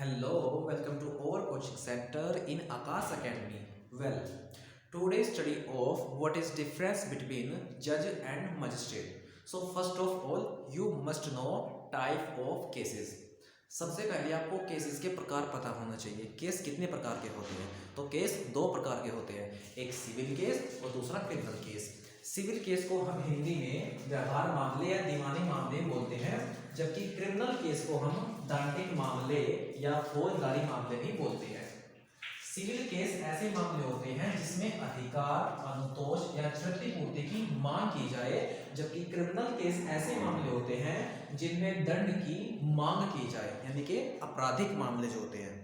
Hello, welcome to our coaching center in Akash Academy. Well, today's study of what is difference between judge and magistrate. So first of all, you must know type of cases. सबसे पहले आपको cases के प्रकार पता होना चाहिए। Case कितने प्रकार के होते हैं? तो केस दो प्रकार के होते हैं, एक सिविल केस और दूसरा क्रिमिनल केस। सिविल केस को हम हिंदी में व्यवहार मामले या दीवानी मामले बोलते हैं, जबकि क्रिमिनल केस को हम दंडिक मामले या फौजदारी मामले भी बोलते हैं। सिविल केस ऐसे मामले होते हैं जिसमें अधिकार, अनुतोष या क्षतिपूर्ति की मांग की जाए, जबकि क्रिमिनल केस ऐसे मामले होते हैं जिनमें दंड की मांग की जाए, यानी कि आपराधिक मामले जो होते हैं।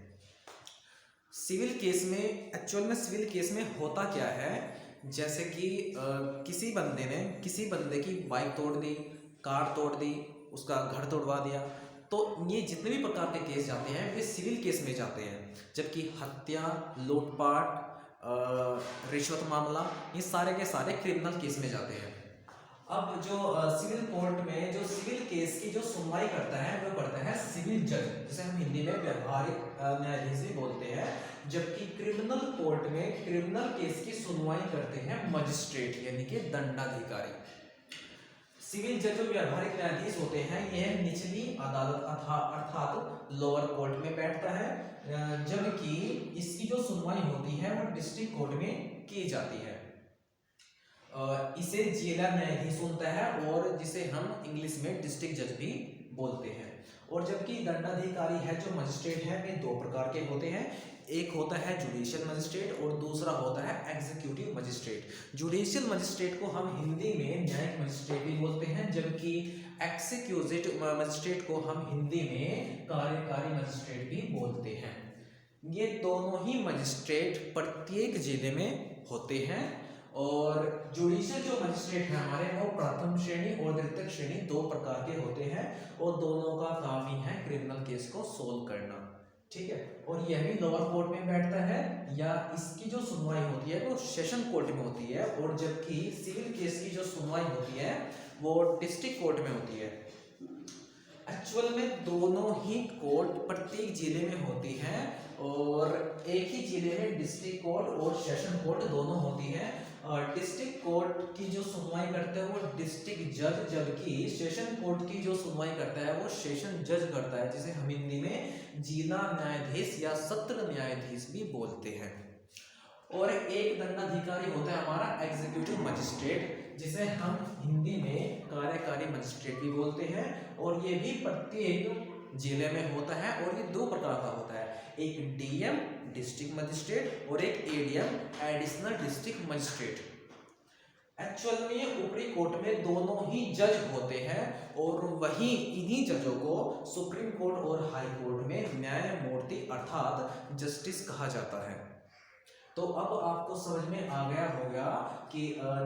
सिविल केस में एक्चुअल में सिविल केस में होता क्या है, जैसे कि किसी बंदे की बाइक तोड़ दी, कार तोड़ दी, उसका घर तोड़वा दिया, तो ये जितने भी प्रकार के केस जाते हैं वे सिविल केस में जाते हैं। जबकि हत्या, लूटपाट, रिश्वत मामला, ये सारे के सारे क्रिमिनल केस में जाते हैं। अब जो सिविल कोर्ट में जो सिविल केस की जो सुनवाई करता है वो करता है सिविल जज, जिसे हम हिंदी में व्यवहारिक न्यायाधीश भी बोलते हैं। जबकि क्रिमिनल कोर्ट में क्रिमिनल केस की सुनवाई करते हैं मजिस्ट्रेट, यानी कि दंडाधिकारी। सिविल जज जो व्यवहारिक न्यायाधीश होते हैं यह निचली अदालत अर्थात लोअर कोर्ट में बैठता है, जबकि इसकी जो सुनवाई होती है वो डिस्ट्रिक्ट कोर्ट में की जाती है। इसे जिला न्यायाधीश सुनता है और जिसे हम इंग्लिश में डिस्ट्रिक्ट जज भी बोलते हैं। और जबकि दंडाधिकारी है जो मजिस्ट्रेट है वे दो प्रकार के होते हैं, एक होता है जुडिशियल मजिस्ट्रेट और दूसरा होता है एग्जीक्यूटिव मजिस्ट्रेट। जुडिशियल मजिस्ट्रेट को हम हिंदी में न्यायिक मजिस्ट्रेट भी बोलते हैं, जबकि एग्जीक्यूटिव मजिस्ट्रेट को हम हिंदी में कार्यकारी मजिस्ट्रेट भी बोलते हैं। ये दोनों ही मजिस्ट्रेट प्रत्येक जिले में होते हैं। और जुडिशियल जो मजिस्ट्रेट है हमारे वो प्रथम श्रेणी और द्वितीय श्रेणी दो प्रकार के होते हैं, और दोनों का काम ही है क्रिमिनल केस को सोल्व करना, ठीक है। और यह भी लोअर कोर्ट में बैठता है, या इसकी जो सुनवाई होती है वो सेशन कोर्ट में होती है, और जबकि सिविल केस की जो सुनवाई होती है वो डिस्ट्रिक्ट कोर्ट में होती है। एक्चुअल में दोनों ही कोर्ट प्रत्येक जिले में होती हैं, और एक ही जिले में डिस्ट्रिक्ट कोर्ट और सेशन कोर्ट दोनों होती हैं। डिस्ट्रिक्ट कोर्ट की जो सुनवाई करते हैं वो डिस्ट्रिक्ट जज, जबकि सेशन कोर्ट की जो सुनवाई करता है वो सेशन जज करता है, जिसे हम हिंदी में जिला न्यायाधीश या सत्र न्यायाधीश भी बोलते हैं। और एक दंडाधिकारी होता है हमारा एग्जीक्यूटिव मजिस्ट्रेट, जिसे हम हिंदी में कार्यकारी मजिस्ट्रेट भी बोलते हैं, और ये भी प्रत्येक जिले में होता है। और ये दो प्रकार का होता है, एक डीएम डिस्ट्रिक्ट मजिस्ट्रेट और एक ADM additional district magistrate. Actual में ये ऊपरी कोर्ट में दोनों ही जज होते हैं, और वही इन्हीं जजों को सुप्रीम कोर्ट और हाई कोर्ट में न्यायमूर्ति अर्थात जस्टिस कहा जाता है। तो अब आपको समझ में आ गया होगा कि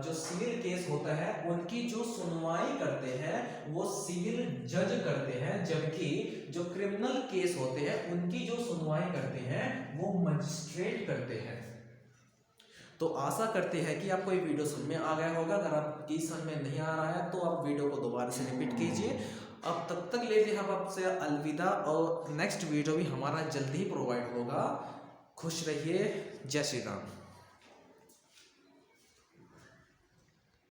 जो सिविल केस होता है उनकी जो सुनवाई करते हैं वो सिविल जज करते हैं, जबकि जो क्रिमिनल केस होते हैं उनकी जो सुनवाई करते हैं वो मजिस्ट्रेट करते हैं। तो आशा करते हैं कि आपको ये वीडियो समझ में आ गया होगा। अगर आपकी समझ में नहीं आ रहा है तो आप वीडियो को दोबारा से रिपीट कीजिए। अब तब तक लेते हम आपसे अलविदा, और नेक्स्ट वीडियो भी हमारा जल्दी ही प्रोवाइड होगा। खुश रहिए। जय श्री राम।